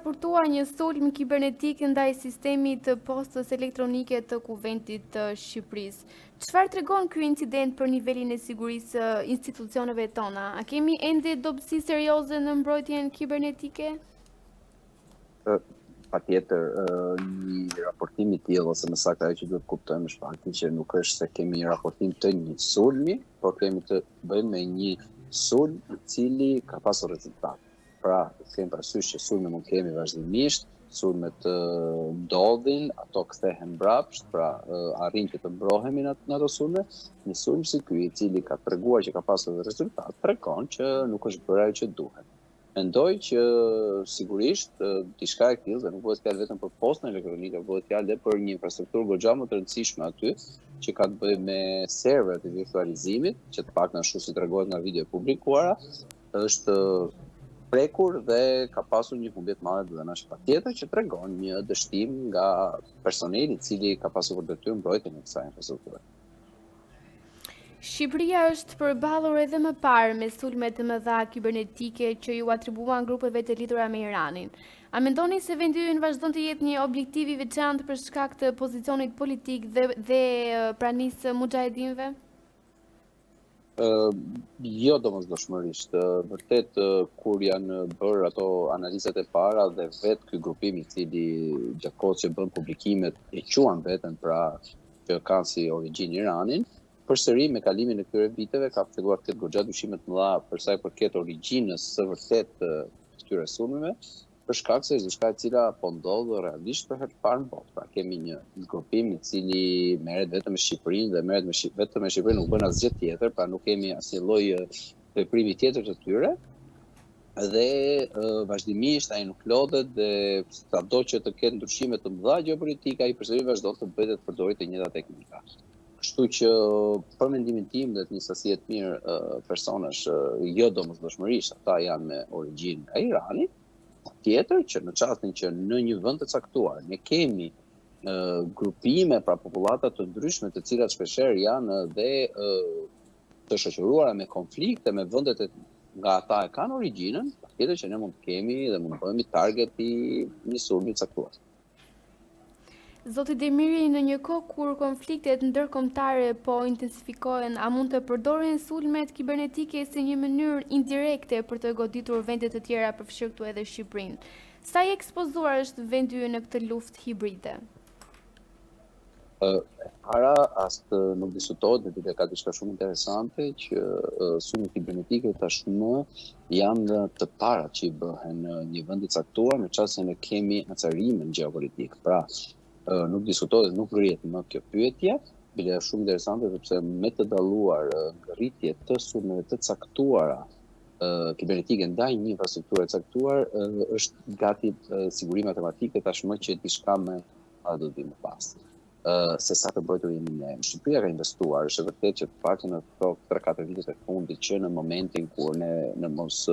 raportuar një sulm kibernetik ndaj sistemit të postës elektronike të Kuventit të Shqipërisë. Çfarë tregon ky incident për nivelin e sigurisë institucioneve tona? A kemi ende dobësi serioze në mbrojtjen kibernetike? Patjetër, një raportim i tillë ose më saktë ajo që duhet kuptojmë është fakti që nuk është se kemi një raportim të një sulmi, por kemi të bëjmë me një sulm i cili ka pasur rezultat. Pra, kemi parasysh që sulme mund kemi vazhdimisht, sulmet ndodhin, ato kthehen mbrapsht, pra arrin të mbrohemi në ato sulme. Një sulm si ky, i cili ka treguar që ka pasur rezultat, tregon që nuk është bërë ajo që duhet. Mendoj që sigurisht diçka e tillë, dhe nuk bëhet fjalë vetëm për postën elektronike, bëhet fjalë edhe për një infrastrukturë goxha më të rëndësishme aty, që ka të bëjë me serveret e virtualizimit, që të paktën ashtu si tregohet nga video e publikuara, është prekur dhe ka pasur një humbje të madhe dhënash patjetër që tregon një dështim nga personeli i cili ka pasur për detyrë mbrojtjen e kësaj infrastrukture. Shqipëria është përballur edhe më parë me sulme të mëdha kibernetike që ju atribuan grupeve të lidhura me Iranin. A mendoni se vendi ynë vazhdon të jetë një objektiv i veçantë për shkak të pozicionit politik dhe pranisë mujahedinëve? Jo domosdoshmërisht. Vërtet kur janë bërë ato analizat e para dhe vetë ky grupim i cili gjatë kohës që bën publikimet e quan veten pra që kanë si origjinë Iranin, përsëri me kalimin e këtyre viteve ka filluar të ketë goxha dyshime të mëdha për sa i përket origjinës së vërtet të këtyre sulmeve, për shkak se është diçka e cila po ndodh realisht për herë të parë në botë. Pra kemi një grupim i cili merret vetëm me Shqipërinë dhe merret vetëm me Shqipërinë, nuk bën asgjë tjetër, pra nuk kemi asnjë lloj veprimi tjetër të tyre. Dhe vazhdimisht ai nuk lodhet dhe sado që të ketë ndryshime të mëdha gjeopolitike, ai përsëri vazhdon të bëjë të përdorit të njëjta teknika. Kështu që për mendimin tim dhe të një sasi të mirë personash jo domosdoshmërisht ata janë me origjinë nga Irani, tjetër që në çastin që në një vend të caktuar ne kemi grupime pra popullata të ndryshme të cilat shpeshherë janë dhe të shoqëruara me konflikte me vendet nga ata e kanë origjinën, tjetër që ne mund të kemi dhe mund të bëhemi target i një sulmi të caktuar. Zoti Demiri, në një kohë kur konfliktet ndërkombëtare po intensifikohen, a mund të përdoren sulmet kibernetike si një mënyrë indirekte për të goditur vende të tjera përfshirë këtu edhe Shqipërinë? Sa i ekspozuar është vendi ynë në këtë luftë hibride? Para nuk diskutohet dhe ka diçka shumë interesante që sulmet kibernetike tashmë janë të parat që i bëhen në një vend të caktuar në çast se ne kemi acarimin gjeopolitik. Pra, nuk diskutohet, nuk rrihet më kjo pyetje, bile është shumë interesante sepse me të dalluar ngërritje të sulmeve të caktuara kibernetike ndaj një infrastrukture të caktuar është gati siguri matematike tashmë që diçka më do të vi më pas. Se sa të bëjtur jemi ne. Shqipëria ka investuar, është vërtet që të paktën në këto 3-4 vitet e fundit që në momentin kur ne në mos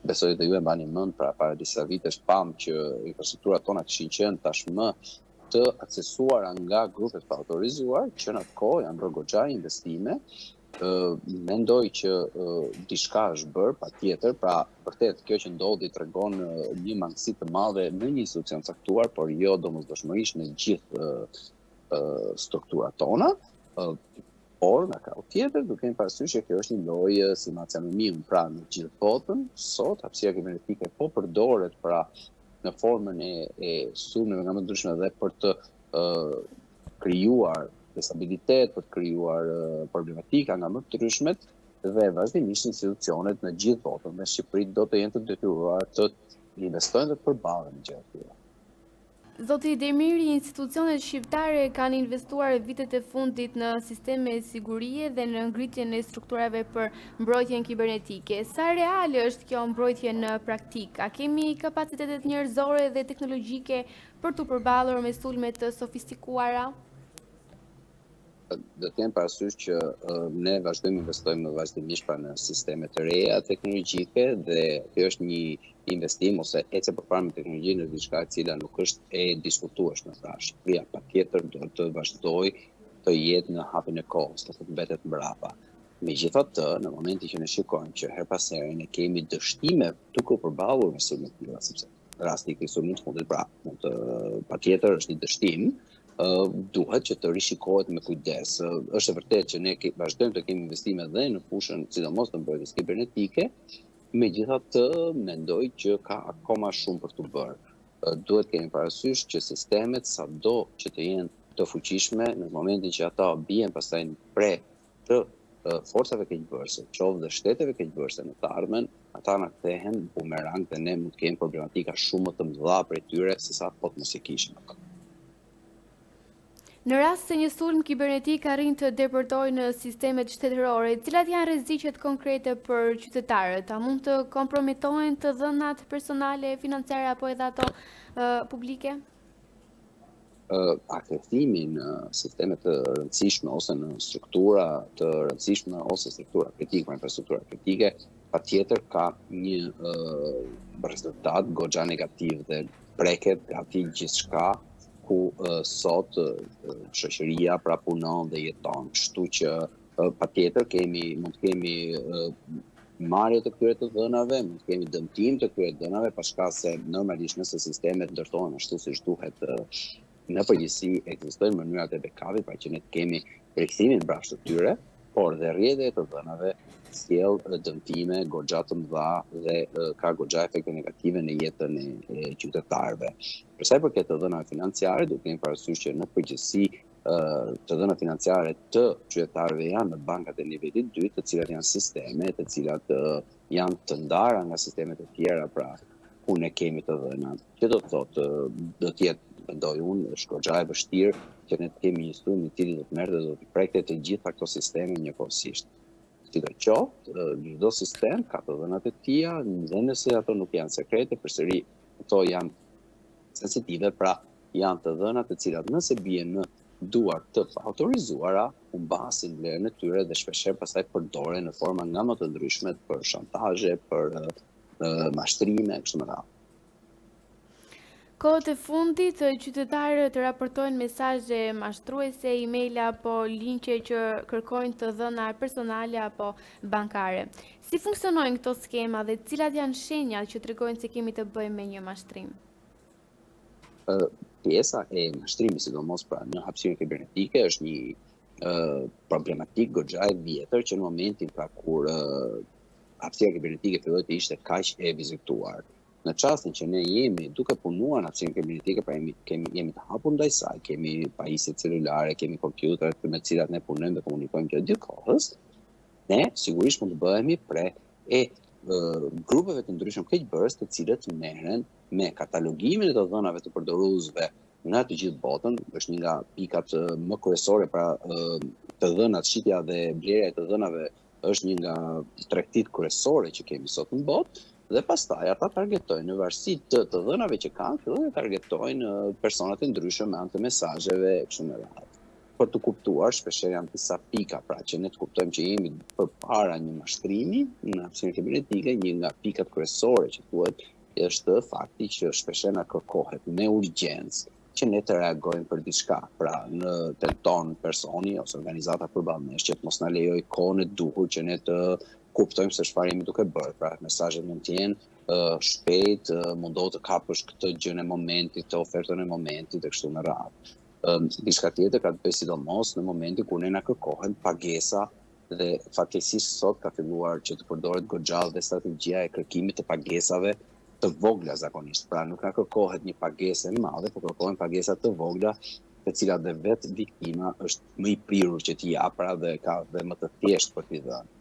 besoj dhe ju e mbani mend para disa vitesh pam që infrastrukturat tona kishin qenë tashmë të aksesuara nga grupet pa autorizuar, që në atë kohë janë bërë goxha investime. Mendoj që diçka është bërë patjetër, pra vërtet kjo që ndodhi tregon një mangësi të madhe në një institucion caktuar, por jo domosdoshmërisht në gjithë strukturat tona. Por nga krau tjetër, duke kemi parasysh që kjo është një lojë si macamim, pra në gjithë botën, sot hapësira kibernetike po përdoret pra në formën e sulmeve nga më ndryshme dhe për të krijuar destabilitet, për të krijuar problematika nga më të ndryshmet dhe vazhdimisht institucionet në gjithë botën dhe Shqipërinë do të jenë të detyruar të investojnë dhe të përballen me gjëra të tilla. Zoti Demiri, institucionet shqiptare kanë investuar vitet e fundit në sisteme sigurie dhe në ngritjen e strukturave për mbrojtjen kibernetike. Sa reale është kjo mbrojtje në praktik? A kemi kapacitetet njerëzore dhe teknologjike për të përballur me sulme të sofistikuara? Do të kem parasysh që ne vazhdojmë investojmë vazhdimisht në sisteme të reja teknologjike dhe kjo është një investim ose ecje përpara me teknologjinë është diçka e cila nuk është e diskutueshme. Pra Shqipëria patjetër do të vazhdojë të jetë në hapin e kohës, të mbetet mbrapa. Megjithatë, në momentin që ne shikojmë që her pas here ne kemi dështime duke u përballur me sulmet të tilla, sepse rasti i këtij sulmi të fundit, pra, patjetër është një dështim, duhet që të rishikohet me kujdes. Është e vërtetë që ne vazhdojmë të kemi investime dhe në fushën, sidomos të mbrojtjes kibernetike, megjithatë mendoj që ka akoma shumë për të bërë. Duhet kemi parasysh që sistemet sado që të jenë të fuqishme në momentin që ata bien pastaj në pre të forcave keqbërëse, qoftë dhe shteteve keqbërëse në të ardhmen, ata na kthehen bumerang dhe ne mund të kemi problematika shumë më të mëdha prej tyre sesa po të mos i kishim. Në rast se një sulm kibernetik arrin të depërtojë në sistemet shtetërore, cilat janë rreziqet konkrete për qytetarët? A mund të kompromitohen të dhënat personale, financiare apo edhe ato publike? Akthimi në sisteme të rëndësishme ose në struktura të rëndësishme ose struktura kritike, infrastruktura kritike, patjetër ka një rezultat goxha negativ dhe preket gati gjithçka ku sot shoqëria pra punon dhe jeton. Kështu që patjetër mund të kemi marrje të këtyre të dhënave, mund të kemi dëmtim të këtyre dhënave, pa shkak se normalisht nëse sistemet ndërtohen ashtu siç duhet, në përgjithësi ekzistojnë mënyrat e backupit, pra që ne të kemi rikthimin mbrapsht të tyre, por dhe rrjedhja e të dhënave sjell dëmtime goxha të mëdha dhe ka goxha efekte negative në jetën e qytetarëve. Për sa i përket të dhënave financiare, duke kemi parasysh që në përgjithësi të dhënat financiare të qytetarëve janë në bankat e nivelit 2, të cilat janë sisteme, të cilat janë të ndara nga sistemet e tjera, pra ku ne kemi të dhënat. Që do të thotë, do të jetë, mendoj unë, është goxha e vështirë që ne të kemi një sulm i cili do të merrte dhe do të prekte të gjitha këto sisteme njëkohësisht. Sidoqoftë, çdo sistem ka të dhënat e tija, dhe nëse ato nuk janë sekrete, përsëri ato janë sensitive, pra janë të dhënat të cilat nëse bien në duar të autorizuara, humbasin vlerën e tyre dhe shpeshherë pastaj përdoren në forma nga më të ndryshme për shantazhe, për mashtrime, kështu me radhë. Kohët e fundit, qytetarët raportojnë mesazhe mashtruese, emaila apo linqe që kërkojnë të dhëna personale apo bankare. Si funksionojnë këto skema dhe cilat janë shenjat që tregojnë se kemi të bëjmë me një mashtrim? Pjesa e mashtrimit, sidomos pra në hapësirën kibernetike, është një problematik goxha e vjetër që në momentin pra kur hapësira kibernetike filloi të ishte kaq e vizituar. Në çastin që ne jemi duke punuar në hapësirën kibernetike, pra jemi të hapur ndaj saj, kemi pajisjet celulare, kemi kompjuterat me të cilat ne punojmë dhe komunikojmë gjatë gjithë kohës, ne sigurisht mund të bëhemi pre e grupeve të ndryshëm keqbërës të cilët merren me katalogimin e të dhënave të përdoruesve në të gjithë botën. Është një nga pikat më kryesore, pra të dhënat, shitja dhe blerja e të dhënave është një nga tregtitë kryesore që kemi sot në botë. Dhe pastaj ata targetojnë në varësi të dhënave që kanë, fillojnë të targetojnë personat e ndryshëm me anë të mesazheve kështu me radhë. Për të kuptuar, shpeshherë janë disa pika, pra që ne të kuptojmë që jemi përpara një mashtrimi në hapësirën kibernetike. Një nga pikat kryesore që thuhet është fakti që shpeshherë na kërkohet me urgjencë që ne të reagojmë për diçka. Pra në tenton personi ose organizata përballë nesh që të mos na lejojë kohën e duhur që ne të kuptojmë se çfarë jemi duke bërë. Pra mesazhet mund të jenë shpejt, mundohet të kapësh këtë gjën e momentit, të ofertën e momentit e kështu me radhë. Diçka tjetër ka të bëjë sidomos në momentin kur ne na kërkohen pagesa dhe fatkeqësisht sot ka filluar që të përdoret goxha dhe strategjia e kërkimit të pagesave të vogla zakonisht. Pra nuk na kërkohet një pagesë e madhe, por kërkohen pagesa të vogla, të cilat dhe vetë viktima është më i prirur që t'i jap, pra dhe ka dhe më të thjeshtë për t'i dhënë.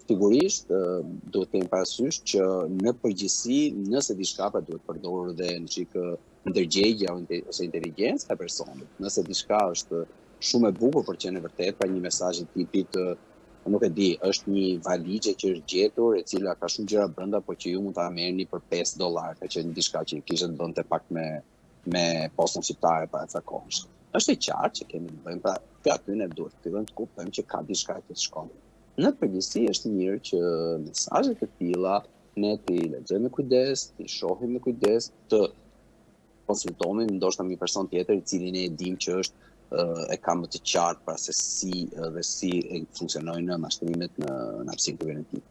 Sigurisht duhet të kemi parasysh që në përgjithësi nëse diçka pra duhet përdorur dhe në çikë ndërgjegja ose inteligjenca e personit. Nëse diçka është shumë e bukur për të qenë vërtet, pra një mesazh i tipit nuk e di, është një valizhe që është gjetur e cila ka shumë gjëra brenda, por që ju mund ta merrni për $5, ka qenë diçka që kishte të bënte pak me postën shqiptare para ca kohësh. Është e qartë që kemi të bëjmë, pra aty ne duhet të fillojmë të kuptojmë që ka diçka që shkon. Në përgjithësi është mirë që mesazhet e tilla ne t'i lexojmë me kujdes, t'i shohim me kujdes, të konsultohemi ndoshta me një person tjetër i cili ne e dimë që është e ka më të qartë pra se si funksionojnë mashtrimet në hapësirën kibernetike.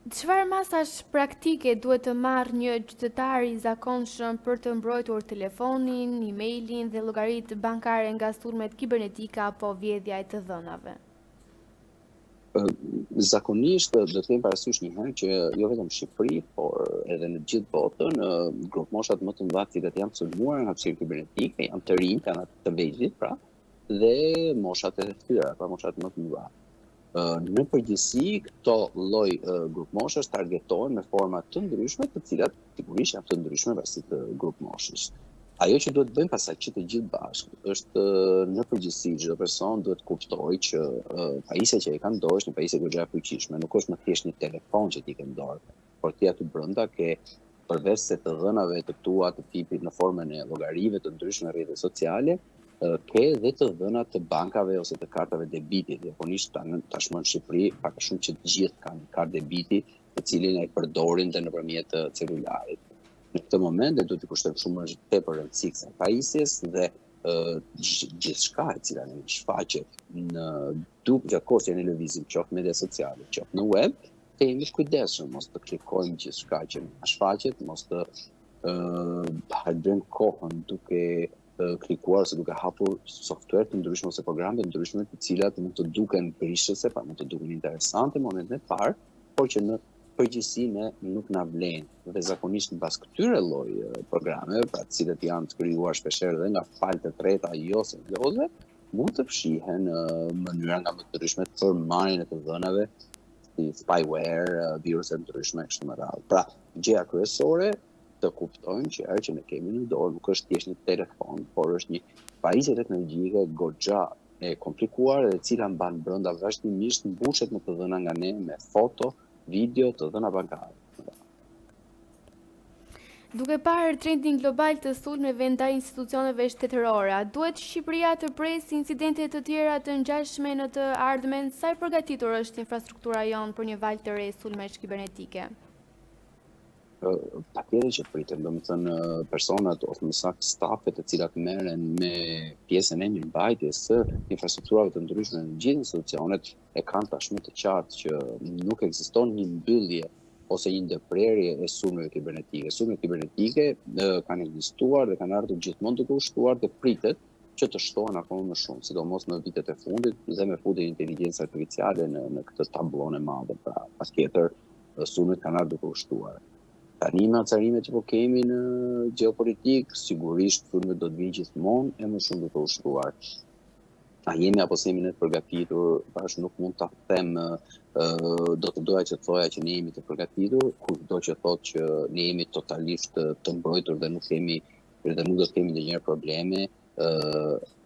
Çfarë masash praktike duhet të marrë një qytetar i zakonshëm për të mbrojtur telefonin, emailin dhe llogaritë bankare nga sulmet kibernetike apo vjedhja e të dhënave? Zakonisht do të kemi parasysh një herë që jo vetëm në Shqipëri, por edhe në gjithë botën, grupmoshat më të mëdha të cilat janë sulmuar nga hapësirë kibernetike, janë të rinj, janë të vegjëlit, pra, dhe moshat e ftyra, pra moshat më të mëdha. Në përgjithësi, këto lloj grupmoshash targetohen me forma të ndryshme, të cilat sigurisht janë të ndryshme varësi të grupmoshës. Ajo që duhet bëjmë pasaj që të gjithë bashkë është në përgjithësi çdo person duhet kuptojë që pajisja që e ka në dorë është një pajisje goxha e fuqishme, nuk është më thjesht një telefon që ti ke në dorë, por ti aty brenda ke përveç se të dhënave të tua të tipit në formën e llogarive të ndryshme në rrjetet sociale, ke dhe të dhëna të bankave ose të kartave debiti. Japonisht tashmë në Shqipëri pak a shumë që të gjithë kanë një kartë debiti, të cilin e përdorin dhe nëpërmjet celularit. Në këtë moment do t'i kushtojmë shumë më tepër rëndësi kësaj pajisjes dhe gjithçka e cila ne shfaqet në gjatë kohës që ne lëvizim qoftë media sociale, qoftë në web, të jemi të kujdesshëm, mos të klikojmë gjithçka që na shfaqet, mos të harxojmë kohën duke klikuar ose duke hapur software të ndryshme ose programe të ndryshme të cilat mund të duken prishëse, pa mund të duken interesante në momentin e parë, por që në përgjithësi ne nuk na vlen. Dhe zakonisht mbas këtyre lloj programeve, pra të cilët janë të krijuar shpeshherë dhe nga palë të treta jo seriozve, mund të fshihen mënyra nga më të ndryshme të përmarrjen e të dhënave, si spyware, viruse të ndryshme kështu me radhë. Pra, gjëja kryesore të kuptojmë që ajo që ne kemi në dorë nuk është thjesht një telefon, por është një pajisje teknologjike goxha e komplikuar dhe e cila mban brenda vazhdimisht mbushet me të dhëna nga ne me foto, video, të dhëna bankare. Duke parë trendin global të sulmeve ndaj institucioneve shtetërore, duhet Shqipëria të presë incidente të tjera të ngjashme në të ardhmen? Sa e përgatitur është infrastruktura jonë për një valë të re sulmesh kibernetike? Patjetër që pritet, domethënë personat ose më saktë stafet të cilat merren me pjesën e mirëmbajtjes së infrastrukturave të ndryshme në gjithë institucionet e kanë tashmë të qartë që nuk ekziston një mbyllje ose një ndërprerje e sulmeve kibernetike. Sulmet kibernetike kanë ekzistuar dhe kanë ardhur gjithmonë të kushtuar dhe pritet që të shtohen akoma më shumë, sidomos në vitet e fundit dhe me futjen e inteligjencës artificiale në këtë tablon e madh. Pra, patjetër sulmet kanë ardhur të kushtuar. Tani me acarimet që po kemi në geopolitik, sigurisht sulmet do të vinë gjithmonë e më shumë të ushtuar. A jemi apo s'jemi ne të përgatitur, tash nuk mund ta them, do të doja që thoja që ne jemi të përgatitur, kurdo që thotë që ne jemi totalisht të mbrojtur dhe nuk do të kemi ndonjëherë probleme,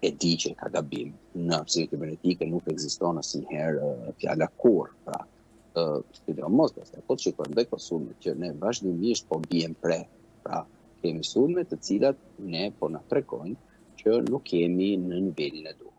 e di që ka gabim. Në hapësirë kibernetike nuk ekziston asnjëherë fjala kurrë, pra. Sidomos po të shikojmë dhe këto sulme që ne vazhdimisht po bien pre. Pra, kemi sulme të cilat ne po na tregojnë që nuk jemi në nivelin e duhur.